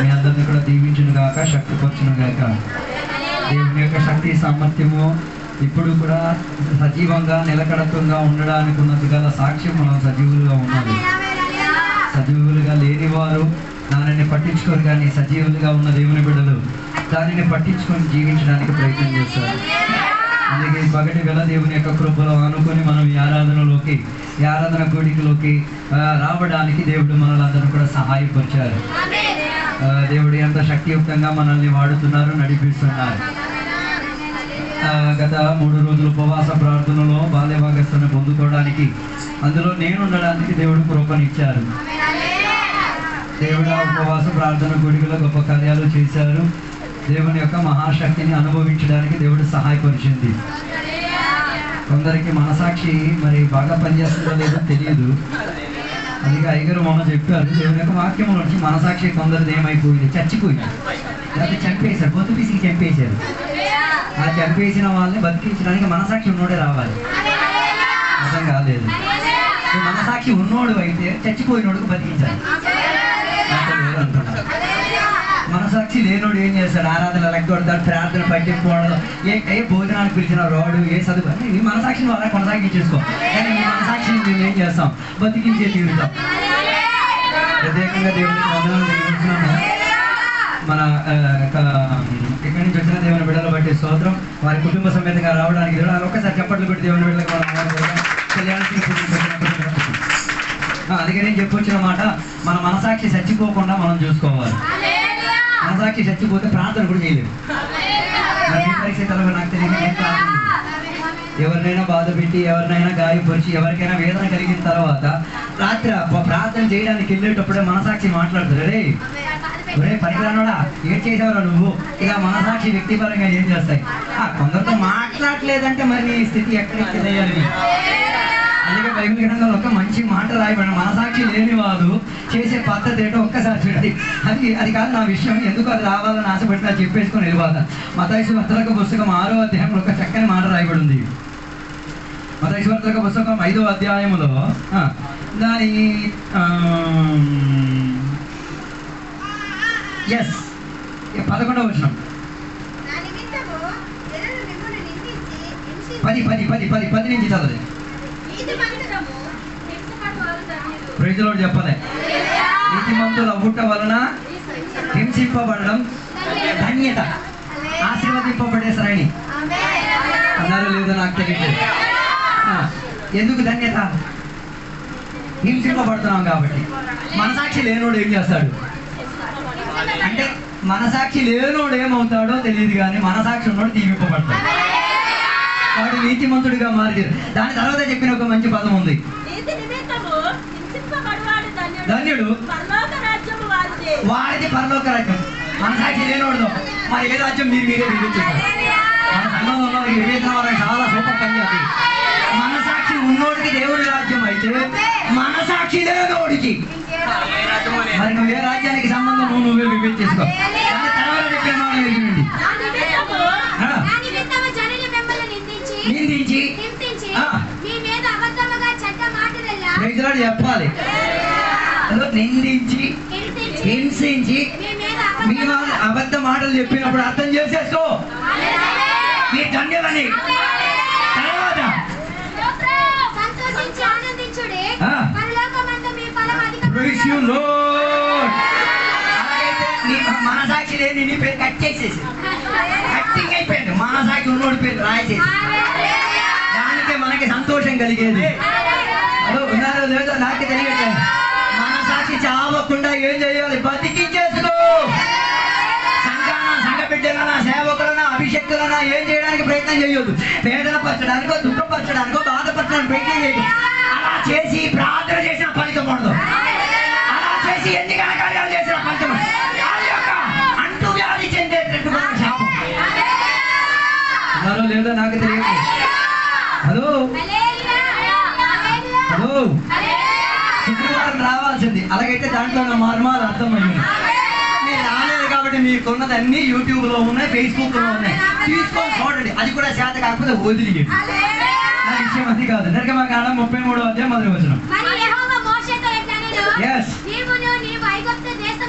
మీ అందరిని కూడా దీవించును గాక, శక్తిపరచును గాక. దేవుని యొక్క శక్తి సామర్థ్యము ఇప్పుడు కూడా సజీవంగా నిలకడత్వంగా ఉండడానికి ఉన్నది గల సాక్ష్యం మనం సజీవులుగా ఉన్నది. సజీవులుగా లేని వారు దానిని పట్టించుకోరు, కానీ సజీవులుగా ఉన్న దేవుని బిడ్డలు దానిని పట్టించుకొని జీవించడానికి ప్రయత్నం చేస్తారు. అందుకే పగటి వేళ దేవుని యొక్క కృపలో అనుకుని మనం ఈ ఆరాధన కోడికలోకి రావడానికి దేవుడు మనలందరూ కూడా సహాయపరిచారు. దేవుడు ఎంత శక్తియుక్తంగా మనల్ని వాడుతున్నారు, నడిపిస్తున్నారు. గత 3 రోజులు ఉపవాస ప్రార్థనలో బాల్యభాగస్థను పొందుకోవడానికి, అందులో నేను ఉండడానికి దేవుడు కృపనిచ్చారు. దేవుడు ఉపవాస ప్రార్థన కోడికలో గొప్ప కార్యాలు చేశారు. దేవుని యొక్క మహాశక్తిని అనుభవించడానికి దేవుడు సహాయపరిచింది. కొందరికి మనసాక్షి మరి బాగా పనిచేస్తుందో లేదో తెలియదు. అందుకే అయ్యగారు మొన్న చెప్పారు, దేవుని యొక్క వాక్యం నుంచి మనసాక్షి కొందరిది ఏమైపోయింది, చచ్చిపోయింది, లేకపోతే చంపేశారు, పొత్తు పిసికి చంపేశారు. ఆ చంపేసిన వాళ్ళని బతికించడానికి మనసాక్షి ఉన్నోడే రావాలి. అర్థం కాలేదు. మనసాక్షి ఉన్నోడు అయితే చచ్చిపోయినోడుకు బతికించాలి అంటున్నారు. మనసాక్షి లేనోడు ఏం చేస్తాడు? ఆరాధన లెగ్గొడతాడు, ప్రార్థన పట్టించుకోవడం, ఏ భోజనానికి పిలిచిన రాడు, ఏ చదువు, ఈ మనసాక్షిని వాళ్ళ కొనసాగించేసుకో. కానీ ఈ మనసాక్షిని మేము ఏం చేస్తాం? బతికించే తీరుతాం. ప్రత్యేకంగా దేవుడికి వందనాలు తెలియజేస్తున్నాము. మన ఇక్కడి నుంచి వచ్చిన దేవుని బిడ్డలు బట్టి స్తోత్రం. వారి కుటుంబ సమేతంగా రావడానికి దేవుడు ఒక్కసారి చప్పట్లు పెట్టి దేవుని బిడ్డలకు అందుకే నేను చెప్పొచ్చిన మాట, మన మనసాక్షి చచ్చిపోకుండా మనం చూసుకోవాలి. మనసాక్షి చచ్చిపోతే ప్రార్థన కూడా చేయలేదు. పరిస్థితుల్లో నాకు తెలియదు, ఎవరినైనా బాధ పెట్టి, ఎవరినైనా గాయపరిచి, ఎవరికైనా వేదన కలిగిన తర్వాత రాత్రి ప్రార్థన చేయడానికి వెళ్ళేటప్పుడే మనసాక్షి మాట్లాడుతారు, ఒరే పనికిరానోడా ఏం చేసావురా నువ్వు. ఇక మనసాక్షి వ్యక్తిపరంగా ఏం చేస్తాయి? కొందరితో మాట్లాడలేదంటే మరి నీ స్థితి ఎక్కడికి చేయాలి. అందుకే బైబిల్ గ్రంథంలో ఒక మంచి మాట రాయబడిన, మనసాక్షి లేని వాడు చేసే పద్ధతి ఏంటో ఒక్కసారి చూడండి. అది కాదు నా విషయం, ఎందుకు అది రావాలని ఆశపడినా చెప్పేసుకొని వెళ్ళిపోతా. మత్తయి సువార్త పుస్తకం 6వ అధ్యాయంలో ఒక చక్కని మాట రాయబడి ఉంది. మత్తయి సువార్త పుస్తకం 5వ అధ్యాయంలో దాని 11వ వచనం, 10 నుంచి చదవండి. ప్రైజ్ లార్డ్ చెప్పలే. నీతిమంతులు అవ్వుట వలన హింసింపబడడం ధన్యత, ఆశీర్వదింపబడే శ్రేణి అన్నారో లేదో నాకు తెలియదు. ఎందుకు ధన్యత? హింసింపబడుతున్నాం కాబట్టి. మనసాక్షి లేనోడు ఏం చేస్తాడు అంటే, మనసాక్షి లేనోడు ఏమవుతాడో తెలియదు, కానీ మనసాక్షి ఉన్నోడు దీవింపబడతాడు. వాడు నీతిమంతుడిగా మారిచారు. దాని తర్వాత చెప్పిన ఒక మంచి పదం ఉంది, ధన్యుడు వాడిది పరలోక రాజ్యం. మనసాక్షి లేనోడుదో మరి ఏ రాజ్యం మీరే విభజించారు. మన సంఘంలో వివేచన చాలా సూపర్ పనిచేస్తుంది. మనసాక్షి ఉన్నోడికి దేవుడి రాజ్యం అయితే, మనసాక్షి లేనోడికి మరి నువ్వు ఏ రాజ్యానికి సంబంధం నువ్వే విభజించేసుకో. దాని తర్వాత చెప్పిన మాట నిందించి చెప్పాలి. నిందించి హింసించి మీ వాళ్ళు అబద్ధ మాటలు చెప్పినప్పుడు అర్థం చేసేసుకో మీ ధన్యులని. తర్వాత మనసాక్షి లేని నీ పేరు కట్ చేసేసి కట్టింగ్ అయిపోయింది. మనసాక్షి ఉన్నోడి పేరు రాసేసి దానికే మనకి సంతోషం కలిగేది. అదో ఉన్నారో లేదో నాకు తెలియట్లేదు. మనసాక్షి చావకుండా ఏం చేయాలి? బతికించేసుకో. సంఘ బిడ్డలనా, సేవకులనా, అభిషక్తులనా ఏం చేయడానికి ప్రయత్నం చేయొద్దు. వేదన పరచడానికో, దుఃఖపరచడానికో, బాధపరచడానికి ప్రయత్నం చేయదు. అలా చేసి ప్రార్థన చేసిన ఫలితం ఉండదు. అలా చేసి ఎన్ని కార్యాలు చేసిన ఫలితం అంటూ వ్యాధి చెందేటట్టు శాపం. ఉన్నారో లేదో నాకు తెలియదు. హలో హలో, శుక్రవారం రావాల్సింది. అలాగైతే దాంట్లో నా మర్మాలు అర్థమయ్యింది. మీరు రాలేదు కాబట్టి మీకున్నది అన్ని యూట్యూబ్లో ఉన్నాయి, ఫేస్బుక్లో ఉన్నాయి, తీసుకొని చూడండి. అది కూడా చేత కాకపోతే వదిలి నా విషయం అది కాదు. నిర్గమకాండం 33వ అధ్యాయం 1వ వచనం.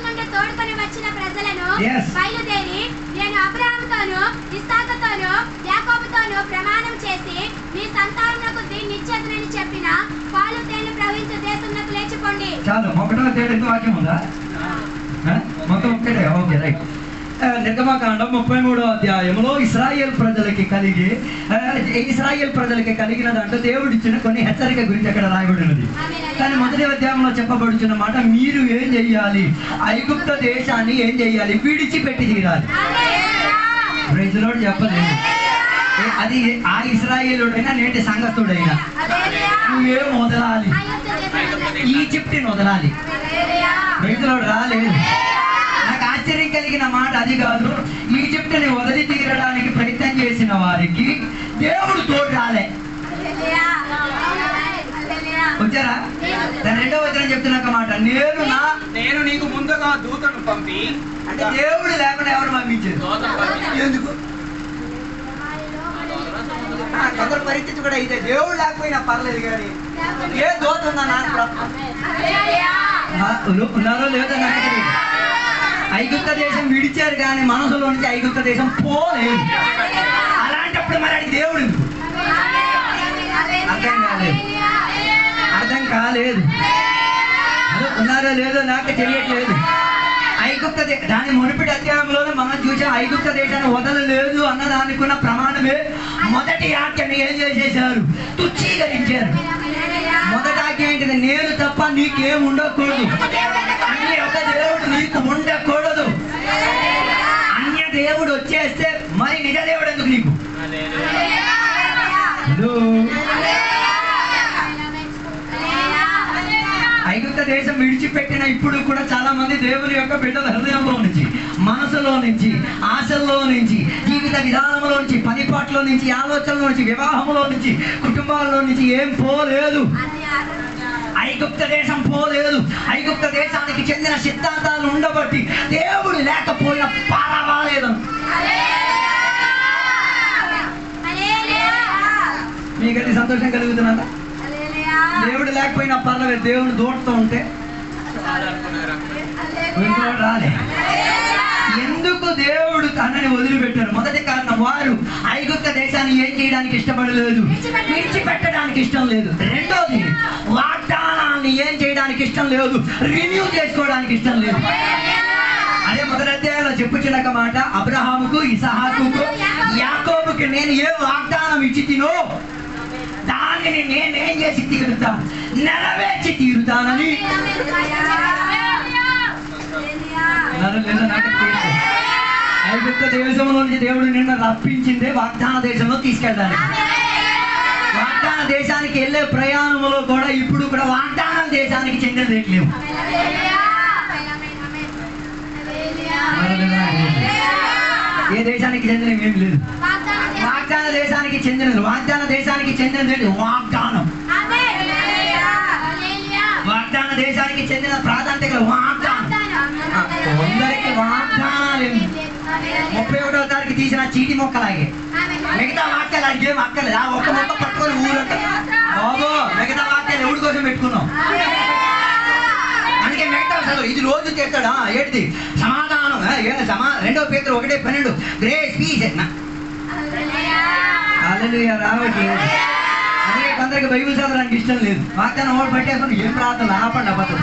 నుండి తోడుకొని వచ్చిన ప్రజలను Yes. బయలుదేరి నేను అబ్రహాముతోను ఇస్సాకుతోను యాకోబుతోను ప్రమాణం చేసి మీ సంతానమునకు దీన్ని ఇచ్చేదనని చెప్పిన పాలు తేనె ప్రవహించే దేశమునకు లేచిపోండి. చాలు. 1వ అధ్యాయం వాక్యం ఉందా? మొత్తం ఒక్కటే. Okay, right. నిర్గమకాండం 33వ అధ్యాయంలో ఇశ్రాయేల్ ప్రజలకి కలిగిన దాంట్లో దేవుడు ఇచ్చిన కొన్ని హెచ్చరిక గురించి అక్కడ రాయబడినది. కానీ మొదటి అధ్యాయంలో చెప్పబడుచున్న మాట, మీరు ఏం చెయ్యాలి? ఐగుప్త దేశాన్ని ఏం చెయ్యాలి? విడిచిపెట్టి తీరాలి. ప్రజలోడు చెప్పలేదు. అది ఆ ఇశ్రాయేలుడైనా నేటి సంఘస్థుడైనా నువ్వేం వదలాలి? ఈజిప్ట్ని వదలాలి. ప్రజలోడు రాలేదు. నాకు ఆశ్చర్యం కలిగిన మాట అది కాదు. ఈజిప్ట్ని వదిలి తీరడానికి ప్రయత్నం చేసిన వారికి దేవుడు తోడు రాలే. వచ్చారా? దాని 2వ వచనం చెప్తున్న మాట, నేను నీకు ముందుగా దూతను పంపి. అంటే దేవుడు లేకుండా ఎవరు పంపించారు? ఎందుకు? కొందరు పరిస్థితి కూడా ఇదే. దేవుడు లేకపోయినా పర్లేదు, కానీ ఏ దోత ఉందా నాకు ఉన్నారో లేదో నాకు తెలియదు. ఐగుప్త దేశం విడిచారు కానీ మనసులో నుంచి ఐగుప్త దేశం పోలేదు. అలాంటప్పుడు మరి అది దేవుడు అర్థం కాలేదు. ఉన్నారో లేదో నాకు తెలియట్లేదు. ఐగుప్త దాని మునుపటి అధ్యాయంలోనే మనం చూసాం. ఐగుప్త దేశాన్ని వదలలేదు అన్నదానికి ఉన్న ప్రమాణమే మొదటి ఆజ్ఞని ఏం చేసేసారు? తుచ్చీకరించారు. మొదటి ఆజ్ఞ ఏంటిది? నేను తప్ప నీకేం ఉండకూడదు. అన్ని ఒక దేవుడు నీకు ఉండకూడదు. అన్య దేవుడు వచ్చేస్తే మరి నిజ దేవుడు ఎందుకు నీకు? ఐగుప్త దేశం విడిచిపెట్టిన ఇప్పుడు కూడా చాలా మంది దేవుని యొక్క బిడ్డల హృదయంలో నుంచి, మనసులో నుంచి, ఆశల్లో నుంచి, జీవిత విధానంలో నుంచి, పనిపాట్లో నుంచి, ఆలోచనలో నుంచి, వివాహంలో నుంచి, కుటుంబాల్లో నుంచి ఏం పోలేదు. ఐగుప్త దేశం పోలేదు. ఐగుప్త దేశానికి చెందిన సిద్ధాంతాలు ఉండబట్టి దేవుడు లేకపోయినా పర్వాలేదు. మీకది సంతోషం కలుగుతున్నదా? దేవుడు లేకపోయినా పర్వాలేదు. దేవుడు దూడుతూ ఉంటే రాలే. ఎందుకు దేవుడు తనని వదిలిపెట్టారు? మొదటి కారణం, వారు ఐగుప్త దేశాన్ని ఏం చేయడానికి ఇష్టపడలేదు, విడిచిపెట్టడానికి ఇష్టం లేదు. రెండోది, వాగ్దానాన్ని ఏం చేయడానికి ఇష్టం లేదు, రిన్యూ చేసుకోవడానికి ఇష్టం లేదు. అదే మొదటి అధ్యాయంలో చెప్పుచున్న మాట, అబ్రహాముకు, ఇసహాకుకు, యాకోబుకి నేను ఏ వాగ్దానం ఇచ్చి తినో దానిని నేనేం చేసి తీరుతాను, నెరవేర్చి తీరుతానని. ఐగుప్త దేశంలో నుంచి దేవుడు నిన్న రప్పించిందే వాగ్దాన దేశంలో తీసుకెళ్ళాలి. వాగ్దాన దేశానికి వెళ్ళే ప్రయాణంలో కూడా ఇప్పుడు కూడా వాగ్దాన దేశానికి చెందినది లేవు. ఏ దేశానికి చెందినవి ఏమి లేదు. వాగ్దాన దేశానికి చెందినది. వాగ్దాన దేశానికి చెందినది వాగ్దానం. వాగ్దాన దేశానికి చెందిన ప్రాధాన్యత వాగ్దానం. కొందరికి వాగ్దానాలు 31వ తారీఖు తీసిన చీటి మొక్కలాగే. మిగతా వాక్యాలు అడిగేం అక్కర్లేదు. ఆ ఒక్క మొక్క పట్టుకొని ఊరంట బాబు. మిగతా వాక్యాలు ఎవరి కోసం పెట్టుకున్నాం? అందుకే మిగతా చదువు. ఇది రోజు చేస్తాడా? ఏంటిది? సమాధానం. 2 పేతురు 1:12 గ్రేస్ పీస్. హల్లెలూయా. రావట్లేదు. అందుకే కొందరికి బైబిల్ చదవడానికి ఇష్టం లేదు. వాగ్దానం ఒకటి పట్టేసుకుని ఏం ప్రార్థన ఆపండి అబద్ధం.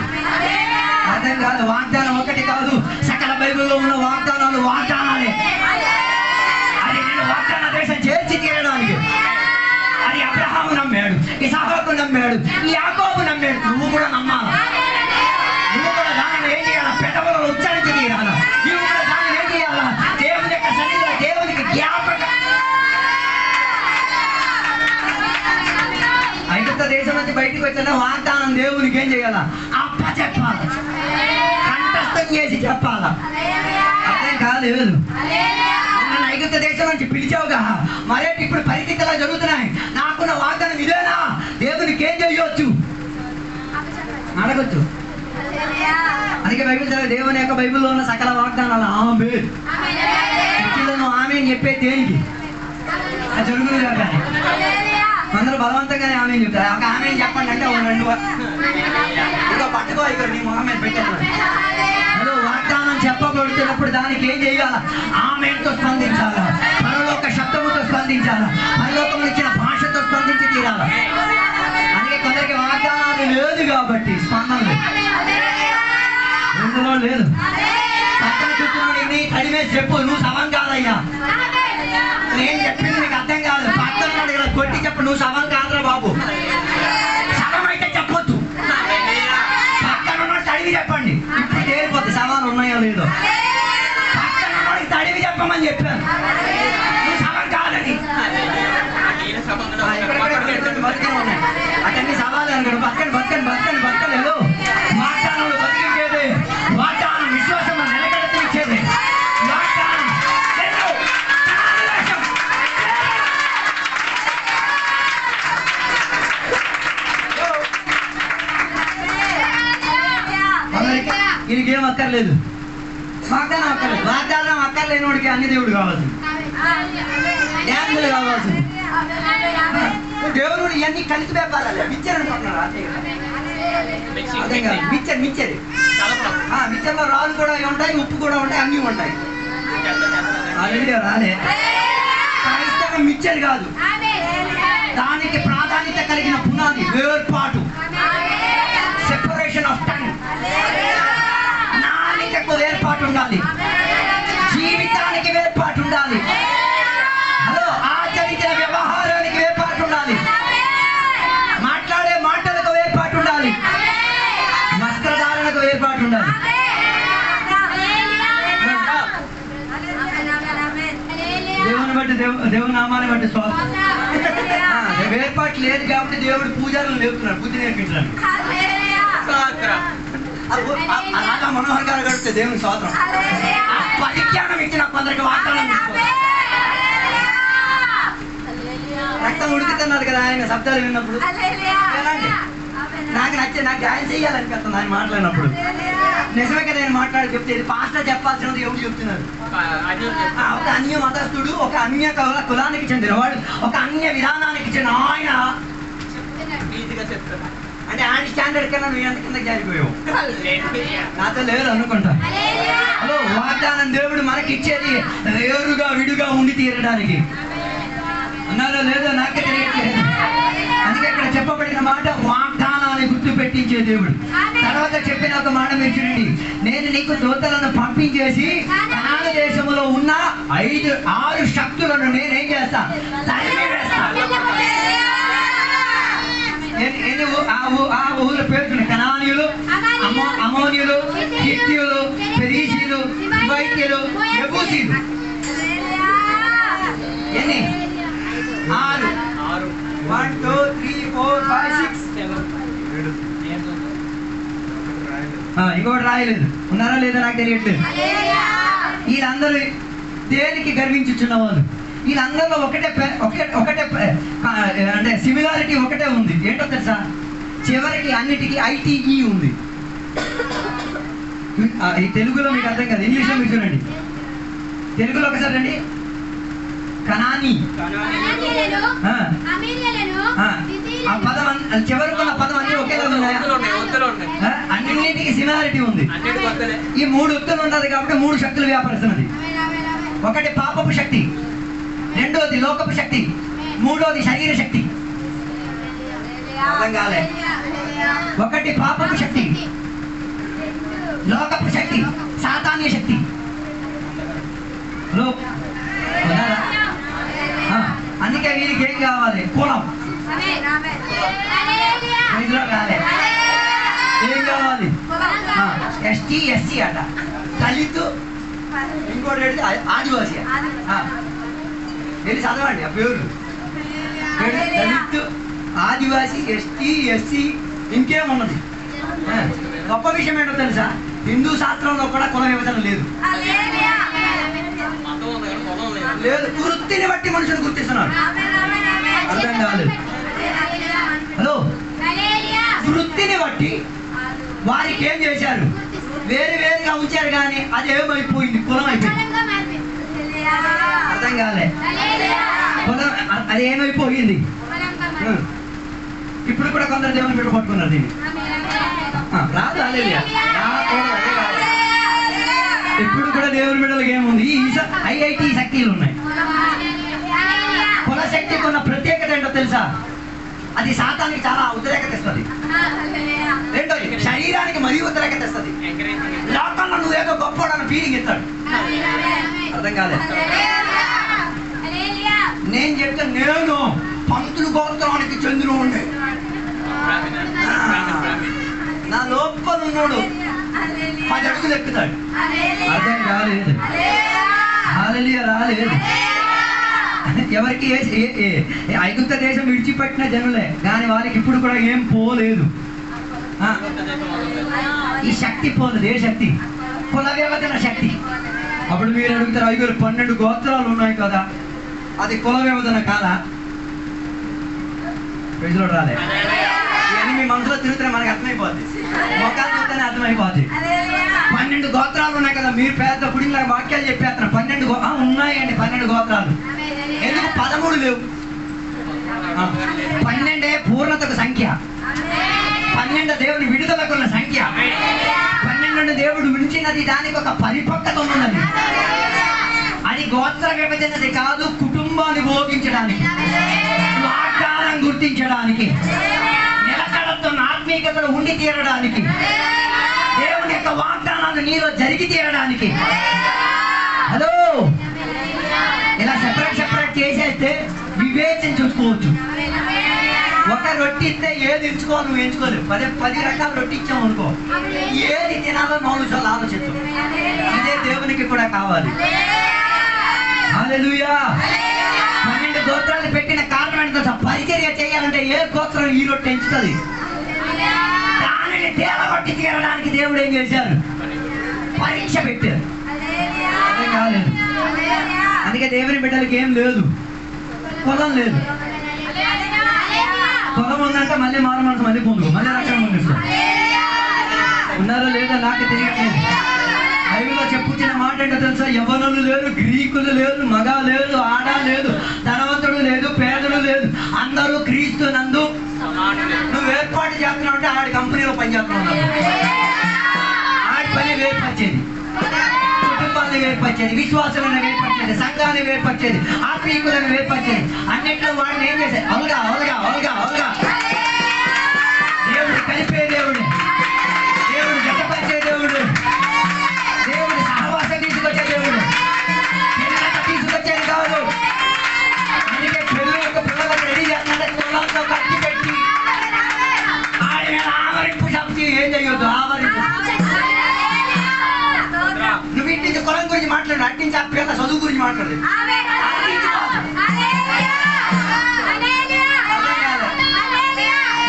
అర్థం కాదు. వాగ్దానం ఒకటి కాదు, సకల బైబిల్లో ఉన్న వాగ్దానాలు వాగ్దానాలే. అది నేను వాగ్దాన దేశం చేర్చి తీరడానికి అది అబ్రహాము నమ్మాడు, ఇసాకు నమ్మాడు, యాకోబు నమ్మాడు. నువ్వు కూడా నమ్మాలి. నువ్వు కూడా దానిని ఏం చేయాలా? పెదవులలో ఉచ్చరించి తీరాలా. నువ్వు కూడా దానిని ఏం చేయాలా? దేవుని యొక్క సన్నిధిలో దేవునికి జ్ఞాపకం. ఐగుప్త దేశం నుంచి బయటకు వచ్చిన వాగ్దానం దేవునికి ఏం చేయాలా? అప్ప చెప్పాలి, కంఠస్థం చేసి చెప్పాలా. అర్థం కాలేదు. నన్ను ఐగుప్త దేశం నుంచి పిలిచావుగా, మరేంటి ఇప్పుడు పరిస్థితి ఎలా జరుగుతున్నాయి? నాకున్న వాగ్దానం ఇదేనా? దేవునికి ఏం చేయొచ్చు అడగొచ్చు. అందుకే బైబిల్ చదివే దేవుని యొక్క బైబిల్లో ఉన్న సకల వాగ్దానాలు ఆమేన్. ఆమేన్ చెప్పే దేనికి? అది జరుగుతుంది కానీ అందరూ బలవంతంగానే ఆమె చెప్తారు. ఒక ఆమె చెప్పండి అంటే 2 పట్టుకో ఇక్కడ నీ మొహం మీద పెట్టాను. హలో, వాగ్దానం చెప్పబడుతున్నప్పుడు దానికి ఏం చేయాలా? ఆమేన్తో స్పందించాలా, పరలోక శబ్దముతో స్పందించాలా, పరలోకంలో ఇచ్చిన భాషతో స్పందించి తీరాలా. అందుకే కొందరికి వాగ్దానాలు లేదు కాబట్టి స్పందన లేదు, ఇందులో లేదు. పక్కన కూర్చున్నాడు, కడిమే చెప్పు, నువ్వు సవం కాదయ్యా, నేను చెప్పింది నీకు అర్థం కాదు. పక్కన కొట్టి చెప్పు, నువ్వు సవం కాదురా బాబు, సవం అయితే చెప్పొద్దు. పక్కన తడివి చెప్పండి, ఇప్పుడు తేలిపోతుంది సవాలు ఉన్నాయో లేదో. పక్కన తడివి చెప్పమని చెప్పాను, నువ్వు సవం కాదని. అతన్ని సవాలు అనుకోడు, బతకని బతకని బతకని బతకలేదు. వాగ్దానంలో బతికించేది, వాగ్దానం విశ్వాసం నిలకడతనిచ్చేది. వాగ్దానం ఈయనకేం అక్కర్లేదు, వాగ్దానం అక్కర్లేదు. వాగ్దానం అక్కర్లేని వాడికి అన్ని దేవుడు కావాల్సింది, డ్యాన్సులు కావాల్సింది. దేవుడు ఇవన్నీ కలిసి పెప్పాలి. మిక్చర్ అనుకుంటున్నారు, మిక్చర్ మిక్చర్ మిక్చర్లో రాళ్ళు కూడా ఉంటాయి, ఉప్పు కూడా ఉంటాయి, అన్నీ ఉంటాయి. రాలే క్రైస్తవం మిక్చర్ కాదు, దానికి ప్రాధాన్యత కలిగిన పునాది వేర్పాటు, సెపరేషన్ ఆఫ్ టైం. నాలికకు వేర్పాటు ఉండాలి, జీవితానికి వేర్పాటు ఉండాలి. హలో, ఆచరించిన వ్యవహారానికి వేర్పాటు ఉండాలి, మాట్లాడే మాటలకు వేర్పాటు ఉండాలి, వస్త్రధారణకు వేర్పాటు ఉండాలి. దేవుని బట్టి దేవుని నామాన్ని బట్టి స్తోత్రం. వేర్పాటు లేదు కాబట్టి దేవుడు పూజారులు లేపుతున్నాడు బుద్ధి నేర్పించడానికి. రాజా మనోహర్ గారు గడితే దేవుని స్తోత్రం. పరిజ్ఞానం ఇచ్చిన కొందరికి వాగ్దానం రక్తం ఉడుకుతున్నారు కదా ఆయన శబ్దాలు విన్నప్పుడు. నాకు నచ్చే, నాకు డ్యాన్స్ చేయాలనిపిస్తుంది ఆయన మాట్లాడినప్పుడు. నిజమే కదా, నేను మాట్లాడి చెప్తే ఇది పాస్టర్ చెప్పాల్సినది ఎవరు చెప్తున్నారు? ఒక అన్య మతస్థుడు, ఒక అన్య కులానికి చెందినవాడు, ఒక అన్య విధానానికి చెందిన ఆయన అంటే ఆయన స్టాండర్డ్ కన్నా నువ్వు ఎంత కింద జారిపోయావు. నాతో లేదు అనుకుంటా. హలో, వాగ్దానం దేవుడు మనకి ఇచ్చేది వేరుగా విడిగా ఉండి తీరడానికి. అన్నారో లేదో నాకే తెలియట్లేదు. అందుకే ఇక్కడ చెప్పబడిన మాట వాగ్దానాన్ని గుర్తు పెట్టించే దేవుడు. తర్వాత చెప్పిన ఒక మాట మీరు చూడండి, నేను నీకు దూతలను పంపించేసి కనాను దేశంలో ఉన్న 5-6 శక్తులను నేనేం చేస్తా, తరిమి వేస్తా. ఆ ఊళ్ళ పేరు కనానీయులు, అమోనియులు, హిత్తీయులు, పెరీసీలు, హివైతీయులు, యెబూసీలు. ఎన్ని? 6. 1 2 3 4 5 6 ఇంకోటి రాయలేదు. ఉన్నారా లేదా నాకు తెలియట్లేదు. వీళ్ళందరూ దేనికి గర్వించుచున్న వాళ్ళు? వీళ్ళందరిలో ఒకటే అంటే సిమిలారిటీ ఒకటే ఉంది. ఏంటో తెలుసా? చివరికి అన్నిటికీ ITE ఉంది. ఈ తెలుగులో మీకు అర్థం కాదు, ఇంగ్లీష్లో మీరు చూడండి. తెలుగులో ఒకసారి రండి. కనానీ, ఆ పదం చివరికున్న పదం అన్ని ఒకేలా ఉన్నాయా? అన్నింటికి సిమిలారిటీ ఉంది. ఈ 3 ఒత్తులు ఉన్నది కాబట్టి 3 శక్తులు వ్యాపరుస్తున్నది. ఒకటి పాపపు శక్తి, రెండోది లోకపు శక్తి, మూడోది శరీర శక్తి. అర్థం కాలే? ఒకటి పాపపు శక్తి, లోకపు శక్తి, సాతాన్య శక్తి. అందుకే వీరికి ఏం కావాలి? కులం. ఏం కావాలి? ST SC అట, దళితు, ఇంకోటి ఆదివాసి. వెళ్ళి చదవండి ఆ పేర్లు. దళితు, ఆదివాసి, ST SC, ఇంకేమున్నది? గొప్ప విషయం ఏంటో తెలుసా? హిందూ శాస్త్రంలో కూడా కుల విభజన లేదు. వృత్తిని బట్టి మనుషులు గుర్తిస్తున్నారు. అర్థం కాలేదు. హలో, వృత్తిని బట్టి వారికి ఏం చేశారు? వేరుగా ఉంచారు కానీ అది ఏమైపోయింది? కులం అయిపోయింది. అర్థం కాలే? కులం అది ఏమైపోయింది? ఇప్పుడు కూడా కొందరు దేవుని బిడ్డ పట్టుకున్నారు దీన్ని. రాదు. హల్లెలూయా. ఇప్పుడు కూడా దేవుని బిడ్డలకు ఏముంది? ఐఐటి శక్తులు ఉన్నాయి. కుల శక్తికి ఉన్న ప్రత్యేకత ఏంటో తెలుసా? అది సాతానికి చాలా ఉద్రేకత ఇస్తుంది. రెండోది, శరీరానికి మరీ ఉద్రేకత ఇస్తుంది. లోకంలో నువ్వేదో గొప్పవాడని ఫీలింగ్ ఇస్తాడు. అర్థం కాలేదు. నేను చెప్తే నేను పంతులు గోత్రానికి చెందినోడిని, నా లోపల ఉన్నాడు 10 అడుగులు ఎక్కుతాడు. అర్థం కాలేదు. హల్లెలూయా. రాలేదు. ఎవరికి ఐగుప్త దేశం విడిచిపెట్టిన జనులే, కానీ వారికి ఇప్పుడు కూడా ఏం పోలేదు. ఈ శక్తి పోలేదు. ఏ శక్తి? కుల విభజన శక్తి. అప్పుడు మీరు అడుగుతారు, 12 గోత్రాలు ఉన్నాయి కదా, అది కుల విభజన కాదా? ప్రజలు రాలే. ఇవన్నీ మీ మనసులో తిరుగుతున్నా మనకు అర్థమైపోద్ది. మొక్కలు చూస్తేనే అర్థమైపోద్ది. 12 గోత్రాలు ఉన్నాయి కదా, మీరు పెద్ద గుడిలా వాక్యాలు చెప్పేస్తున్నారు. 12 ఉన్నాయండి. 12 గోత్రాలు. ఎందుకు 13 లేవు? 12 పూర్ణతకు సంఖ్య. 12 దేవుని విడుదలకున్న సంఖ్య. 12 దేవుడు విడిచినది, దానికి ఒక పరిపక్వత ఉన్నది. అది గోత్ర విభజనది కాదు, కుటుంబాన్ని భోగించడానికి, వాగ్దానం గుర్తించడానికి, నిలకడతో ఆత్మీయతను ఉండి తీరడానికి, దేవుని యొక్క వాగ్దానాలు నీలో జరిగి తీరడానికి. హలో, ఇలా సెపరేట్ చేసేస్తే వివేచన చూసుకోవచ్చు. ఒక రొట్టి ఇస్తే ఏది ఎంచుకో, నువ్వు ఎంచుకోలేవు. 10 రకాల రొట్టి ఇచ్చావు అనుకో, ఏది తినాలో 4 సార్లు ఆలోచిస్తావు. ఇదే దేవునికి కూడా కావాలి. హల్లెలూయా. 12 గోత్రాలు పెట్టిన కారణం ఏంటో, పరిచర్య చేయాలంటే ఏ గోత్రం ఈ రొట్టె ఎంచుతుంది? దానిని తేలగొట్టి తీరడానికి దేవుడు ఏం చేశారు? పరీక్ష పెట్టారు. అదే కాలేదు. అందుకే దేవుని బిడ్డలకి ఏం లేదు, కులం లేదు. కులం ఉందంటే మళ్ళీ మారు మనసు, మళ్ళీ పొందుకో, మళ్ళీ రక్షణ పొందిస్తాం. ఉన్నారో లేదో నాకు తెలియట్లేదు. బైబిల్లో చెప్పుచిన మాట ఏంటో తెలుసా? యవ్వనులు లేరు, గ్రీకులు లేరు, మగ లేదు, ఆడ లేదు, ధనవంతుడు లేదు, పేదలు లేదు, అందరూ క్రీస్తు నందు. నువ్వు ఏర్పాటు చేస్తున్నావు అంటే ఆడి కంపెనీలో పనిచేస్తున్నావు. ఆడి పని వేర్పరిచేది, కుటుంబాన్ని వేర్పరిచేది, విశ్వాసాలను వేర్పరిచేది, సంఘాన్ని వేర్పరిచేది, ఆత్మీయులను వేర్పరిచేది. అన్నింటిలో వాడిని ఏం చేశారు? అవుగా అవుగా అవుగా అవుగా. దేవుడు కలిపే దేవుడు, దేవుడు జతపరిచే దేవుడు, దేవుడు సహవాసం తీసుకొచ్చే దేవుడు, పిల్లలతో తీసుకొచ్చేది కాదు. అందుకే పెళ్ళి యొక్క పిల్లలకు రెడీ చేస్తున్నట్టు పిల్లలతో కట్టి పెట్టి ఆడి మీద ఆవరింపు శక్తి ఏం చేయొద్దు. ఆవరింపు. నువ్వు ఇంటి నుంచి కులం గురించి మాట్లాడు, అట్టించి ఆ పిల్లల చదువు గురించి మాట్లాడు.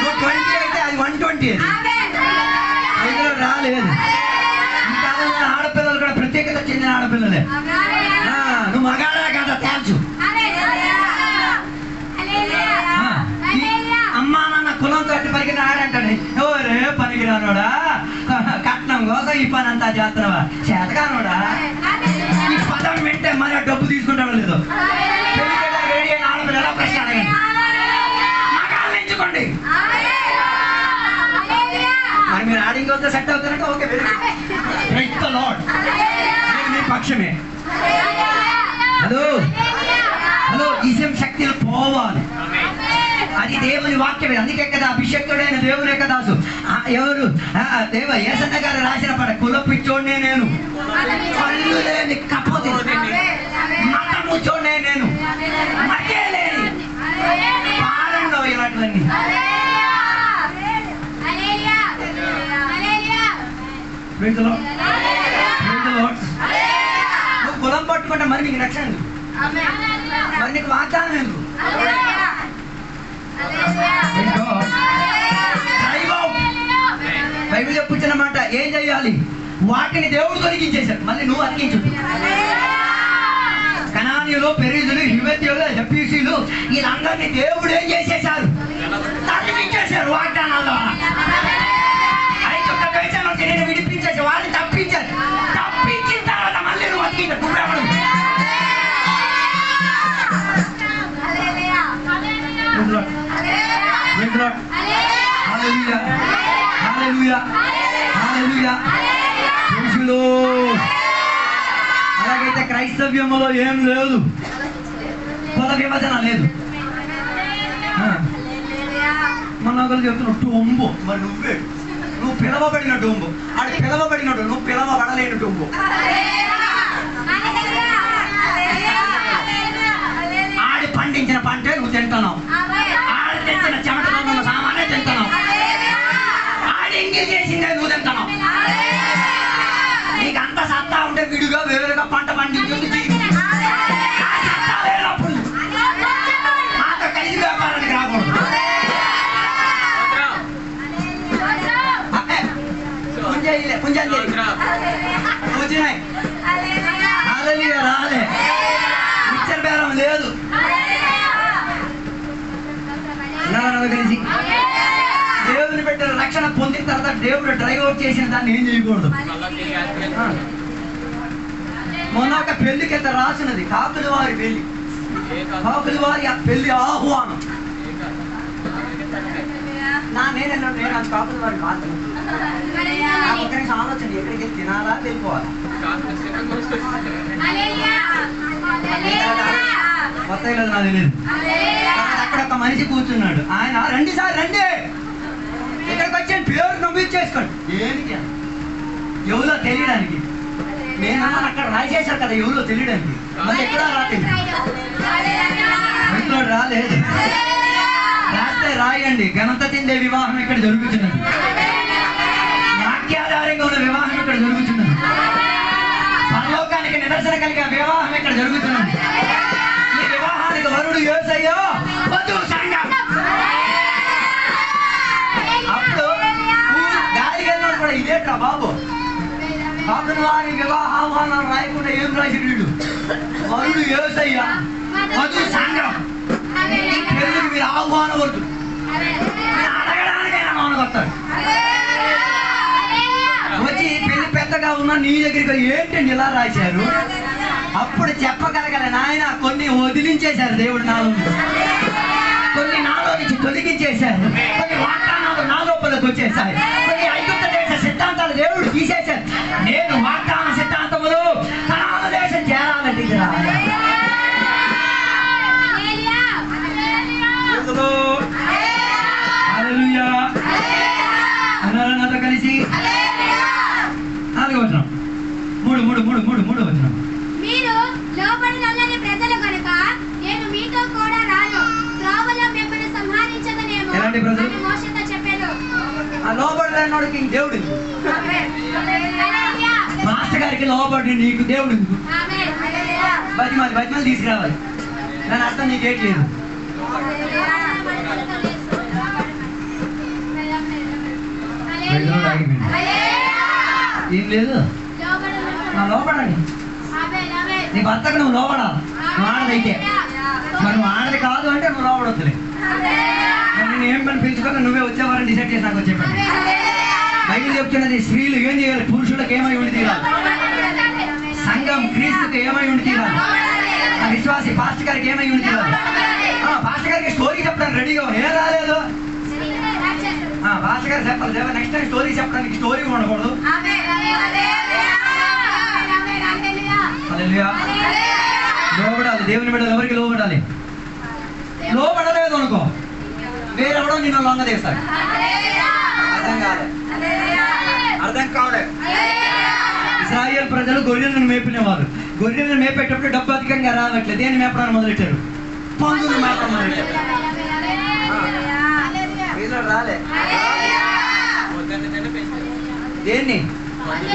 నువ్వు 20 అయితే అది 120. అందులో రాలేదు. ఈ కాలంలో ఆడపిల్లలు కూడా ప్రత్యేకత చెందిన ఆడపిల్లలే. నువ్వు మగాడా కదా తేల్చు. అమ్మా నాన్న కులంతో అట్టి పరిగిన ఆడంటాడు. ఎవరే పనికిరానోడా, కట్నం కోసం ఈ పని అంతా చేస్తున్నావా? చేతగానోడా. ఈ పదం వింటే మరి డబ్బు తీసుకుంటాడో లేదో. రెడీ అయిన ఆడపిల్ల ఎలా ప్రశ్న అడగండి. మగాళ్ళు ఎంచుకోండి. మరి మీరు ఆడింగ్ వస్తే సెట్ అవుతారంటే ఓకే, మీ పక్షమే. హలో హలో, ఇసం శక్తులు పోవాలి. అది దేవుని వాక్యమే. అందుకే కదా అభిషక్తుడైన దేవుని యొక్క దాసు ఎవరు దేవ యేసన్న గారు రాసిన పాట, కులపిచ్చోడ్నే నేను, కళ్ళు లేని కపోతే, మతము చూడనే నేను, మధ్య లేని పాడంలో ఇలాంటివన్నీ. నువ్వు కులం పట్టుకుంటే మరి నీకు రక్షణ ఎందుకు? మరి నీకు వాగ్దానం ఎందుకు? బైబిల్ చెప్పుచ్చిన మాట ఏం చేయాలి? వాటిని దేవుడు తొలగించేశాడు, మళ్ళీ నువ్వు అతికించు. కనానీయులు, పెరిజులు, హివెతీయులు, హెప్పీసీలు వీళ్ళందరినీ దేవుడు ఏం చేసేశారు? తొలగించేశారు వాగ్దానాల్లో. ఐగుప్త దేశం నుంచి నేను విడిపించేసి వాళ్ళని తప్పించారు. తప్పించిన తర్వాత మళ్ళీ నువ్వు అతికించాడు. Hallelujah. Hallelujah. హల్లెలూయా. పురుషులు అలాగైతే క్రైస్తవ్యములో ఏం లేదు, కుల విభజన లేదు. మన ఒకరు చెప్తున్నావు టొంబు, మరి నువ్వు పిలవబడిన టొంబు, ఆడు పిలవబడినట్టు, నువ్వు పిలవబడలేని టొంబు. ఆడి పండించిన పంటే నువ్వు తింటున్నావు, ఆడి తెచ్చిన చెమటలో ఉన్న సామానే తింటున్నావు, ఆడి ఎంగిల్ చేసిందే నువ్వు తింటున్నావు. నీకు అంత సత్తా ఉంటే విడిగా వేరుగా పంట పండించుకుంటూ సత్తా లేనప్పుడు మాతో కలిసి వ్యాపారానికి రాకూడదు. రాలే మిక్చర్ బేరం లేదు. కలిసి దేవుని పెట్టిన రక్షణ పొందిన తర్వాత దేవుడు డ్రైవర్ చేసిన దాన్ని ఏం చేయకూడదు. మొన్న ఒక పెళ్లికి ఎంత రాసినది, కాకులు వారి పెళ్లి, కాకులు వారి ఆ పెళ్లి ఆహ్వానం. నేను అది కాకులు వారి కాదు. ఒక్కరికి ఆలోచన, ఎక్కడికి వెళ్ళి తినాలా వెళ్ళిపోవాలి. కొత్త లేదు నాకు తెలియదు. అక్కడ ఒక మనిషి కూర్చున్నాడు, ఆయన రండి సార్ రండి, ఇక్కడికి వచ్చాను పేరు నమ్మించేసుకోండి. ఏంటి ఎవరో తెలియడానికి. నేను అక్కడ రాసేశారు కదా ఎవరో తెలియడానికి, మళ్ళీ ఎక్కడా రాలేదు. రాలేదు, రాస్తే రాయండి. ఘనత చెందే వివాహం ఇక్కడ జరుగుతున్నది, వాక్యాధారంగా ఉన్న వివాహం ఇక్కడ జరుగుతున్నది, పరలోకానికి నిదర్శన కలిగే వివాహం ఇక్కడ జరుగుతున్నది. ఈ వివాహానికి వరుడు యేసయ్య, వధువు సంఘం. అప్పుడు గాలికి వెళ్ళినాడు కూడా, ఇదేట్రా బాబు, కాకులు వారి వివాహ ఆహ్వానం రాయకుండా ఏం రాసి వీడు, వరుడు యేసయ్య, వధువు సంఘం. ఈ పెళ్లికి మీరు ఆహ్వానం వద్దు, అడగడానికైనా మానగొస్తాడు. వచ్చి పెళ్లి పెద్దగా ఉన్నా నీ దగ్గరికి ఏంటండి ఇలా రాశారు, అప్పుడు చెప్పగలగలే నాయన. కొన్ని వదిలించేశారు దేవుడు నాలో, కొన్ని నాలో నుంచి తొలగించేశారు, కొన్ని వాగ్దానాలు నా లోపలికి వచ్చేసాయి, కొన్ని ఐగుప్త దేశ సిద్ధాంతాలు దేవుడు తీసేశారు. నేను వాగ్దాన సిద్ధాంతములు కనాను దేశం చేరాలంటే ఇది రావాలి. నాతో కలిసి 4వ వచనం, 3 వచనం. మీరు లోబడినల్లని ప్రజలు కనుక నేను మీతో కూడా రాను, త్రోవలో మిమ్మల్ని సంహరించదనేమో అని మోషేతో చెప్పాడు. ఆ లోబడలేనోడికి దేవుడు, మాస్టర్ గారికి లోబడి నీకు దేవుడు బతిమాలి తీసుకురావాలి. దాని అర్థం నీకేట్లేదు. ఏం లేదు, లోపడాలి. నీ భర్తకు నువ్వు లోపడాలి. నువ్వు ఆడదైతే మరి నువ్వు ఆడది కాదు అంటే నువ్వు లోపడొద్దులే. నేను ఏం పని పిలుచుకొని నువ్వే వచ్చేవారని డిసైడ్ చేసి నాకు వచ్చేవాడు. బైబిల్ చెప్తున్నది, స్త్రీలు ఏం చేయాలి, పురుషులకు ఏమై ఉండి తీరాలి, సంఘం క్రీస్తుకి ఏమై ఉండి తీరాలి, విశ్వాసి పాస్టర్ గారికి ఏమై ఉండి తీరాలి. పాస్టర్ గారికి స్టోరీ చెప్పడానికి రెడీగా ఏం రాలేదు, పాస్టర్ గారు చెప్పాలి. నెక్స్ట్ టైం స్టోరీ చెప్పడానికి స్టోరీ ఉండకూడదు. లోబడాలి, దేవుని బిడ్డలు ఎవరికి లోబడాలి. లోబడలేదు అనుకో, వేరెవడో నిన్ను లొంగ తీస్తాడు. అర్థం కావలేదు. ఇశ్రాయేల్ ప్రజలు గొర్రెలను మేపినవారు. గొర్రెలను మేపేటప్పుడు డబ్బు అధికంగా రావట్లేదు. దేన్ని మేపడానికి మొదలెట్టారు, పందులు మేపడం మొదలెట్టారు. రాలే దేన్ని,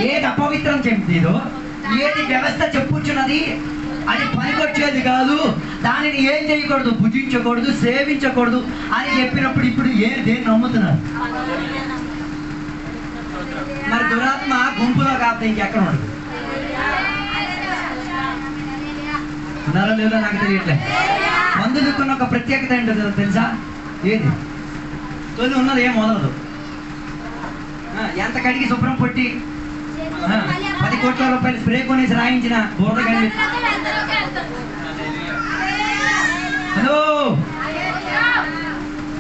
ఏది అపవిత్రం చెప్తుందో, ఏది వ్యవస్థ చెప్పుచున్నది అది పనికొచ్చేది కాదు, దానిని ఏం చేయకూడదు, భుజించకూడదు, సేవించకూడదు అని చెప్పినప్పుడు ఇప్పుడు దేన్ని నమ్ముతున్నారు. మరి దురాత్మ గుంపులో కాకపోతే ఇంకెక్కడ ఉండదు. ఉన్నారో లేదో నాకు తెలియట్లే. మందుకున్న ఒక ప్రత్యేకత ఏంటో తెలుసా, ఏది తొలి ఉన్నది ఏం మొదలదు. ఎంత కడిగి శుభ్రం పొట్టి 10 కోట్ల రూపాయలు స్ప్రే కొనేసి రాయించిన బోర్డు కానీ. హలో,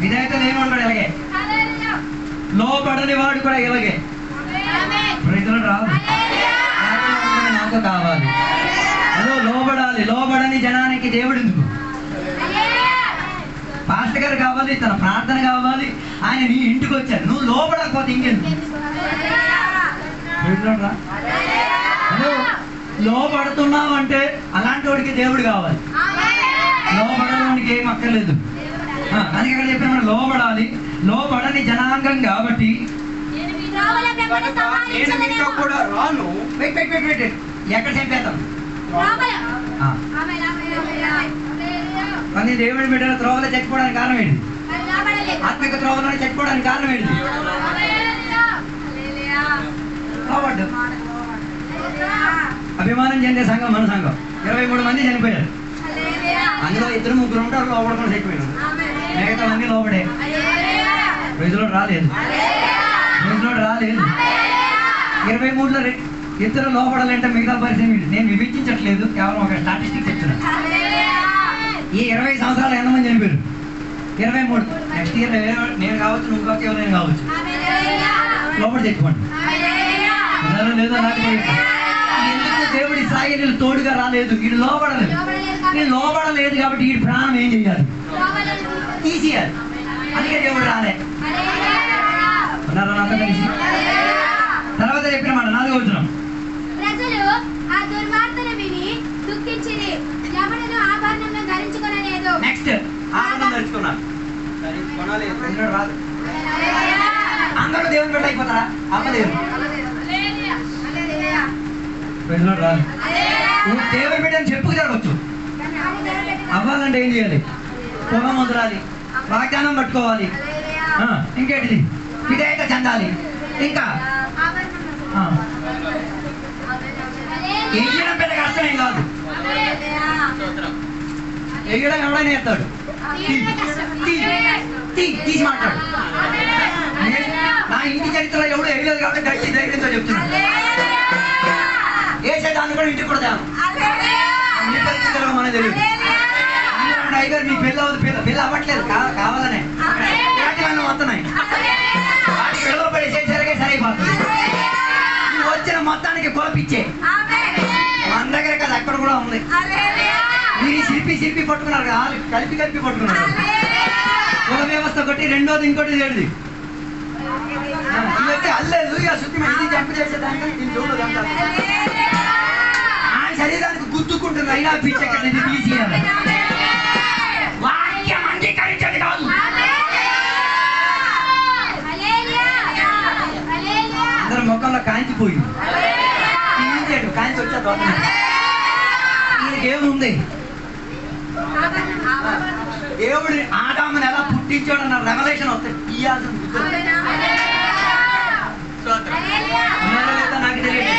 విధేయత లేని ఉంటాడు ఇలాగే, లోపడని వాడు కూడా ఇలాగే. ప్రజలు రాదు, నాకు కావాలి. అదో లోబడాలి. లోబడని జనానికి దేవుడు ఎందుకు? పాస్టర్ గారు కావాలి, తన ప్రార్థన కావాలి, ఆయన నీ ఇంటికి వచ్చారు. నువ్వు లోబడకపోతే ఇంకెందుకు? లోబడుతున్నావు అంటే అలాంటి వాడికి దేవుడు కావాలి. లోబడడానికి ఏం అక్కర్లేదు. అందుకే ఇక్కడ చెప్పిన మనం లోబడాలి. లోబడని జనాంగం కాబట్టి నేను మీతో కూడా రాను. ఎక్కడ చంపేద్దాం? కానీ దేవుడి బిడ్డల త్రోవలో చచ్చిపోవడానికి కారణం ఏంటి? ఆత్మిక త్రోవలో చచ్చిపోవడానికి కారణం ఏంటి? లోబడ్డు. అభిమానం చెందే సంఘం మన సంఘం. 23 మంది చనిపోయారు. అందులో 2-3 ఉంటారు లోబడకుండా చచ్చిపోయారు. మిగతా మంది లోబడే. రోజులో రాలేదు. 23లో ఇద్దరు లోపడాలంటే మిగతా పరిస్థితి నేను విభజించట్లేదు, కేవలం ఒక స్టాటిస్టిక్స్ చెప్తున్నాను. ఈ 20 సంవత్సరాలు ఎంతమంది చనిపోయారు? 23. నెక్స్ట్ ఇయర్ నేను కావచ్చు, నువ్వు కావచ్చు, ఎవరైనా కావచ్చు. లోపల తెచ్చుకోండి. లేదో నాకు ఎందుకు దేవుడి ఇశ్రాయేలీయులు తోడుగా రాలేదు? వీడు లోపడలేదు. నేను లోపడలేదు కాబట్టి వీడి ప్రాణం ఏం చేయాలి? తీసేయాలి. అందుకే దేవుడు రాలే. నాతో కలిసి తర్వాత చెప్పిన మాట 4వ వచనం. ప్రజలు ఆ దుర్వార్తను విని దుఃఖించిరి, యవనులు ఆభరణంలో ధరించుకొనలేదు. నెక్స్ట్ ఆభరణం ధరించుకున్నారు. రాదు. అందరూ దేవుని బిడ్డ అయిపోతారా? అవ్వలేదు. రాదు. నువ్వు దేవుని బిడ్డని చెప్పుకు జరగచ్చు. అవ్వాలంటే ఏం చేయాలి? పొగం వదలాలి, వాగ్దానం పట్టుకోవాలి, ఇంకేంటిది విధేయత చెందాలి. ఇంకా ఎయ్యడం పెద్ద కష్టమేం కాదు. ఎయ్యడం ఎవడైనా ఎత్తాడు. తీసి మాట్లాడు. నా ఇంటి చరిత్రలో ఎవడు వేయలేదు కాబట్టి గట్టి ధైర్యంతో చెప్తున్నాను. వేసేదాన్ని కూడా ఇంటికి కూడా తేను. నీ పరిస్థితుల్లో మనకు తెలియదు. అయ్యగారు నీ పెళ్ళి అవ్వదు, పెళ్ళి అవ్వట్లేదు కావాలనే ఇలాంటివన్నీ వస్తున్నాయి. వాటికి విలువపడి చేసరిగే సరైపోతుంది. నువ్వు వచ్చిన మొత్తానికి కోపిచ్చే మన దగ్గర కదా అక్కడ కూడా ఉంది. మీరు శిల్పి పట్టుకున్నారు కదా, కలిపి పట్టుకున్నారు. కుల వ్యవస్థ ఒకటి, రెండోది ఇంకోటి ఏడుది. ఇవైతే అల్లేదు. ఇక శుద్ధి ఇది జంప చేసేదానికి దీని జోడు ఆ శరీరానికి గుద్దుకుంటుంది. అయినా పిచ్చెక్కడి ఇది తీసేయాలి. వాక్యం అంగీకరించేది కాదు. అందరి ముఖంలో కాంతిపోయింది. కాంతి వచ్చా తోట ఈయనకి ఏముంది? దేవుడు ఆదాముని ఎలా పుట్టించాడు అన్న రెవల్యూషన్ వస్తాయి. నాకు తెలియదు.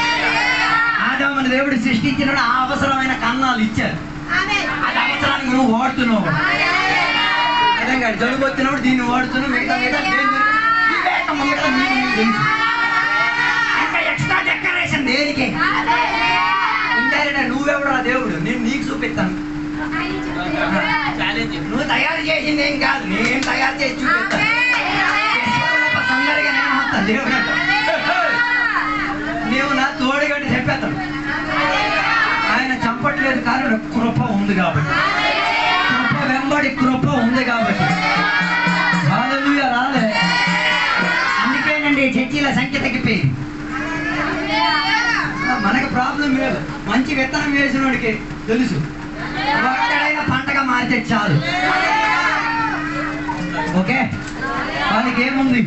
ఆదాముని దేవుడు సృష్టించినాడు, ఆ అవసరమైన కన్నాలు ఇచ్చారు. అది అవసరానికి నువ్వు వాడుతున్నావు. విధంగా జలుబు వచ్చినప్పుడు దీన్ని వాడుతున్నావు. మిగతా ఇంకా ఎక్స్ట్రా డెకరేషన్ దేనికి? ఇండైరెక్ట్ నువ్వెవడా దేవుడు? నేను నీకు చూపిస్తాను. నువ్వు తయారు చేసింది ఏం కాదు, నేను తయారు చేసి చూపిస్తాను. సందడిగా నేను వస్తాను. దేవుడు నీవు నా తోడుగండి చెప్పేస్తాను. ఆయన చంపట్లేదు, కానీ కృప ఉంది కాబట్టి. కృప వెంబడి కృప ఉంది కాబట్టి. హల్లెలూయా. రాలే. అందుకేనండి చర్చిల సంఖ్య తగ్గిపోయింది. మనకు ప్రాబ్లం లేదు. మంచి విత్తనం వేసిన వాడికి తెలుసు, ఒక్కడైనా పంటగా మారితే చాలు. ఓకే, వాళ్ళకి ఏముంది?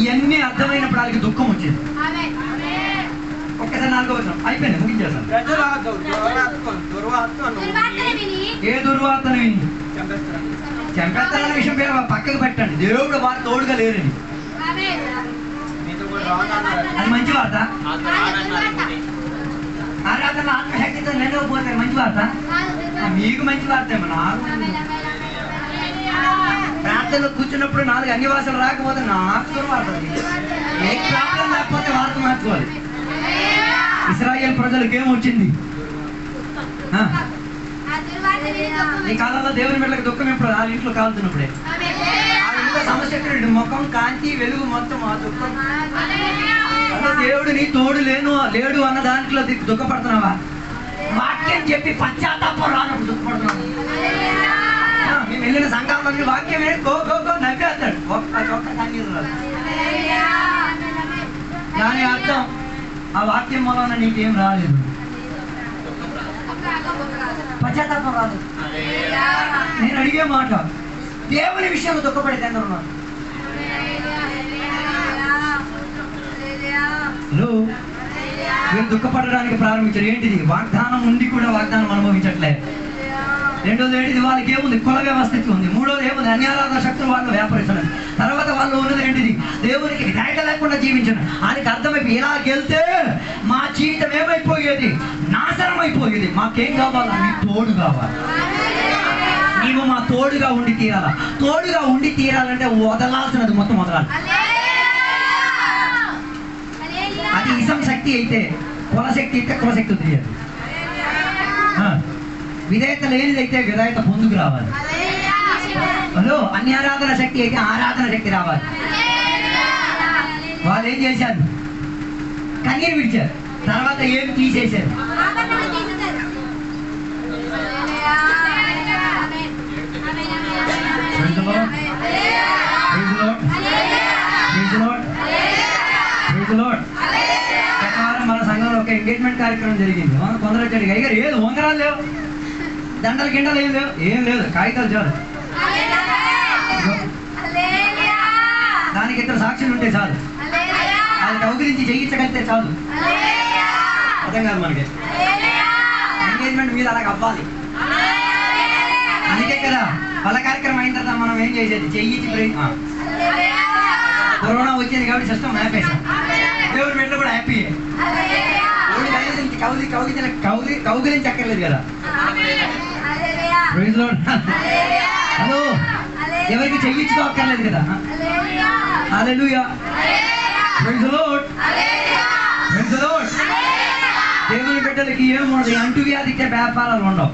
ఇవన్నీ అర్థమైనప్పుడు వాళ్ళకి దుఃఖం వచ్చింది. ఒక్కసారి 4వ వచనం అయిపోయింది, ముగించేస్తాను. ఏ దుర్వార్తను విని చంపేస్తారన్న విషయం పేరు పక్కకు పెట్టండి. దేవుడు వారు తోడుగా లేరని. అది మంచి వార్త. ఆరాధన ఆత్మశక్తితో నిలవకపోతే మంచి వార్త. మీకు మంచి వార్త ఏమో. నాకు ప్రార్థనలో కూర్చున్నప్పుడు 4 అన్యవాసాలు రాకపోతే నాకు దుర్వార్త. ఏ ప్రాబ్లం లేకపోతే వార్త మార్చుకోవాలి. ఇశ్రాయేల్ ప్రజలకు ఏమొచ్చింది? ఈ కాలంలో దేవుని బిడ్డలకు దుఃఖం ఎప్పుడు? వాళ్ళ ఇంట్లో కాలుతున్నప్పుడే. వాళ్ళ ఇంట్లో సమస్య ఎక్కడ? ముఖం, కాంతి, వెలుగు మొత్తం ఆ దుఃఖం. దేవుడు నీ తోడు లేడు అన్న దాంట్లో దుఃఖపడుతున్నావా? వాక్యం చెప్పి పశ్చాత్తాపం రానప్పుడు దుఃఖపడుతున్నావు. మేము వెళ్ళిన సంఘాల్లో వాక్యం గో గో గో నవ్వేస్తాడు, ఒక్క కన్నీరు రాదు. దాని అర్థం ఆ వాక్యం వలన నీకేం రాలేదు, పశ్చాత్తాపం రాదు. నేను అడిగే మాట, దేవుని విషయంలో దుఃఖపడితే అందరూ ఉన్నారు. మీరు దుఃఖపడడానికి ప్రారంభించారు. ఏంటిది? వాగ్దానం ఉండి కూడా వాగ్దానం అనుభవించట్లేదు. రెండోది ఏంటిది? వాళ్ళకి ఏముంది? కుల వ్యవస్థ ఉంది. మూడోది ఏముంది? అన్యారాధ శక్తులు వాళ్ళు వ్యాపరిస్తున్నారు. తర్వాత వాళ్ళు ఉన్నది ఏంటిది? దేవునికి విధాయక లేకుండా జీవించడం. ఆయనకి అర్థమైపోయి ఇలాగెళ్తే మా జీవితం ఏమైపోయేది? నాశనం అయిపోయేది. మాకేం కావాలా? నీ తోడు కావాలి. నీవు మా తోడుగా ఉండి తీరాలా. తోడుగా ఉండి తీరాలంటే వదలాల్సినది మొత్తం వదలాలి. అది ఇసం శక్తి అయితే, కులశక్తి అయితే కులశక్తి తెలియదు. విధేయత లేనిదైతే విధేయత పొందుకు రావాలి. హలో, అన్యారాధన శక్తి అయితే ఆరాధన శక్తి రావాలి. వాళ్ళు ఏం చేశారు? కన్నీరు విడిచారు. తర్వాత ఏం తీసేశారు? ప్రకారం మన సంఘంలో ఒక ఎంగేజ్మెంట్ కార్యక్రమం జరిగింది. కొందరు వచ్చాడు, అయ్యారు ఏది ఉంగరాలు లేవు, దండలు గిండలు ఏం లేదు, కాగితాలు చాలు. దానికి ఇద్దరు సాక్షులు ఉంటే చాలు, అది కౌగిలించి చేయించగలిగితే చాలు. అర్థం కాదు మనకి. ఎంగేజ్మెంట్ మీద అలాగ అవ్వాలి. అందుకే కదా వాళ్ళ కార్యక్రమం అయిన తర్వాత మనం ఏం చేసేది? చెయ్యించి బ్రేక్. కరోనా వచ్చింది కాబట్టి సిస్టమ్ ఆపేసాం. దేవుడి మెట్లు కూడా హ్యాపీ. కౌగిలించి అక్కర్లేదు కదా. హలో, ఎవరికి చెయ్యించుకోక్కర్లేదు కదా. Hallelujah, praise the Lord, praise the Lord. దేవుని బిడ్డలకి ఏముండదు, అంటు వ్యాధికే వ్యాపారాలు ఉండవు.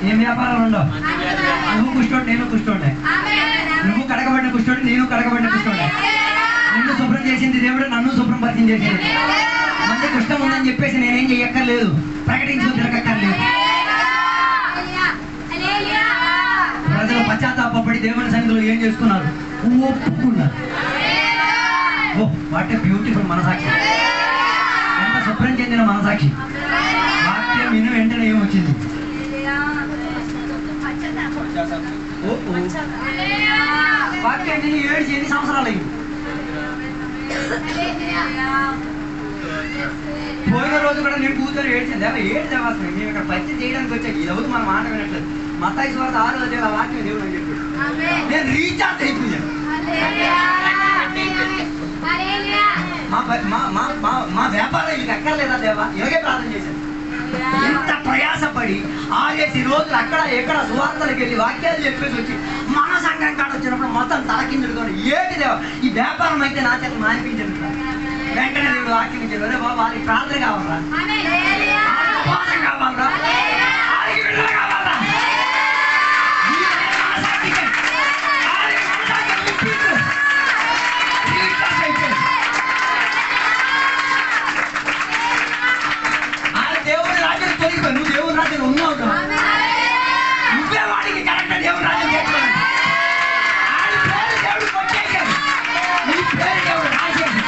ఏం వ్యాపారాలు ఉండవు. నువ్వు కుష్టోడు, నేను కుష్టోడే. నువ్వు కడగబడిన కుష్టోడు, నేను కడగబడిన కుష్టోడే. నిన్ను శుభ్రం చేసింది దేవుడు, నన్ను శుభ్రం పరిచయం చేసింది. మంచి కుష్టం ఉందని చెప్పేసి నేనేం చెయ్యక్కర్లేదు, ప్రకటించు తిరగక్కర్లేదు. ప్రజలు పశ్చాత్తాపడి దేవుని సన్నిధిలో ఏం చేసుకున్నారు? ఒప్పుకున్నారు. ఓ వాట్ ఏ బ్యూటిఫుల్ మనసాక్షి. ఎంత శుభ్రం చెందిన మనసాక్షి. వాక్యం విని వెంటనే ఏమొచ్చింది? వాక్యం విని 7 సంవత్సరాలు అయింది. పోయిన రోజు కూడా నేను కూర్చొని ఏడ్చింది. ఏడు దేవాసం మేము ఇక్కడ పరిచయం చేయడానికి వచ్చాక ఈ రోజు మన మాట వినట్లేదు. మత్తయి సువార్త 6వ అధ్యాయం వాక్యం దేవుడు అని చెప్పాడు. నేను రీఛార్జ్ అయిపోయాను. మా వ్యాపారం వీళ్ళకి అక్కర్లేదా దేవా? ఇలాగే ప్రార్థన చేశాను. ఎంత ప్రయాసపడి 6 రోజులు అక్కడ ఎక్కడ సువార్తలకు వెళ్ళి వాక్యాలు చెప్పేసి వచ్చి మన సంఘం కాడ వచ్చినప్పుడు మొత్తం తలకిందులుగా ఏంటి దేవా ఈ వ్యాపారం అయితే నా చేత మానిపించండి. వెంటనే దేవుడు వాక్యం ఇచ్చాడు. అరే బాబు వాళ్ళకి ప్రార్థన కావాలా? ఉపవాసం కావాలా? కావాలా? దేవుని రాజ్యం తొలగిపోయి నువ్వు దేవుని రాజ్యం ఉన్నావు కదా. నువ్వే వాడికి కరెక్ట్ దేవుని రాజ్యం చేసుకోవాలి. ఆడి పేరు దేవుడికి వచ్చేసాడు. నీ పేరు దేవుడు రాసేది.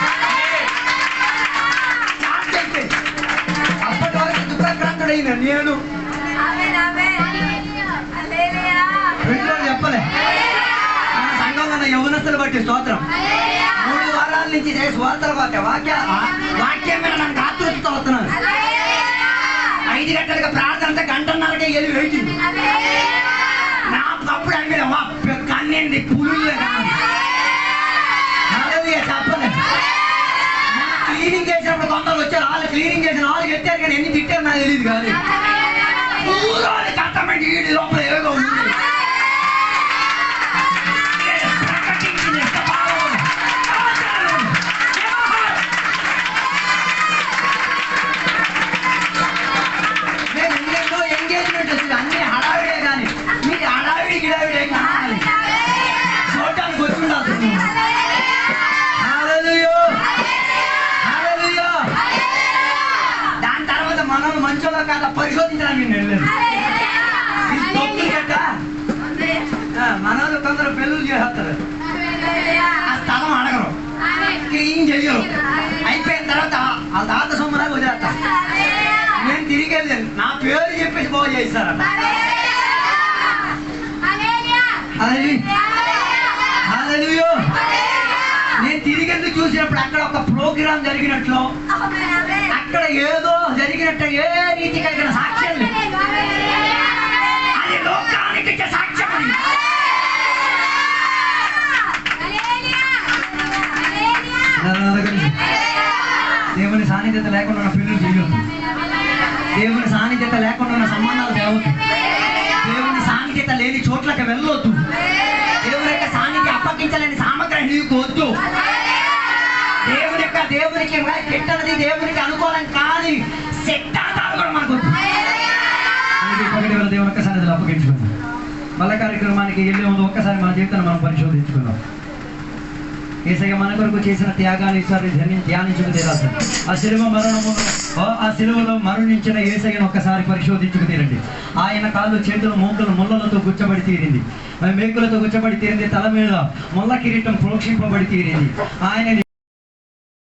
అప్పటి వరకు దుఃఖాక్రాంతుడైన నేను చెప్పలే. మన సంఘంలో ఉన్న యవనస్తులు బట్టి స్తోత్రం. 3 వారాల నుంచి స్వార్థలు వాక్యం మీద నాకు ఆతృతతో వస్తున్నాను. 5 గంటలకు ప్రార్థన అంతా 1:30కే వెళ్ళి వెయిటింగ్. నా అప్పుడు అమ్మిన కన్నేంది పులులే చెప్పలే. క్లీనింగ్ చేసినప్పుడు కొందరు వచ్చారు. వాళ్ళు క్లీనింగ్ చేసిన వాళ్ళకి ఎత్తారు కానీ ఎన్ని తిట్టారు నాకు తెలియదు. కానీ ఊరోని కట్టమంటే వీడి లోపల ఏదో ఉంది. ఎంగేజ్మెంట్ వచ్చింది అన్ని హడావిడే కానీ మీకు హడావిడి గిడావిడే కావాలి. మనల్ని మంచోళ్ళ కాదా పరిశోధించడానికి నేను వెళ్ళలేదు. ఇది తొమ్మిది గంట మనల్ని కొందరు పెళ్ళిళ్ళు చేస్తారు, ఆ స్థలం అడగరు, క్లీన్ చెయ్యరు, అయిపోయిన తర్వాత ఆ తాత సొమ్ములాగా వదిలేస్తారు. నేను తిరిగి వెళ్ళాను, నా పేరు చెప్పేసి బాగు చేస్తారట. నేను తిరిగి వెళ్ళి చూసినప్పుడు అక్కడ ఒక ప్రోగ్రాం జరిగినట్లు, అక్కడ ఏదో జరిగినట్టు ఏ రీతి కలిగిన సాక్ష్యం లేదు. అది లోకానికి ఇచ్చే సాక్ష్యం. దేవుని సాన్నిధ్యత లేకుండా ఉన్న పెళ్లి చేయొద్దు. దేవుని సాన్నిధ్యత లేకుండా ఉన్న సంబంధాలు తేవద్దు. దేవుని సాన్నిధ్యత లేని చోట్లకి వెళ్ళొద్దు. దేవుని యొక్క సాన్నిధ్యం అప్పగించలేని సామగ్రి నీకు వద్దు. దేవునికి పెట్టనది దేవునికి అనుకూలం కాని సిద్ధాంతాలు కూడా మనకు వద్దు. ఒకటి వేళ దేవుని యొక్క సన్నిధిలో అప్పగించుకుందాం. మల్ల కార్యక్రమానికి వెళ్ళే ముందు ఒక్కసారి మన జీవితాన్ని మనం పరిశోధించుకుందాం. యేసయ్య మన కొరకు చేసిన త్యాగాన్ని ధ్యానించుకు తీరాలి. ఆ శిలువలో మరణించిన యేసయ్యను ఒక్కసారి పరిశోధించుకు తీరండి. ఆయన కాళ్ళు చేతులు మోకులు ముళ్ళలతో గుచ్చబడి తీరింది, మేకులతో గుచ్చబడి తీరింది, తల మీద ముళ్ళ కిరీటం ప్రోక్షింపబడి తీరింది. ఆయన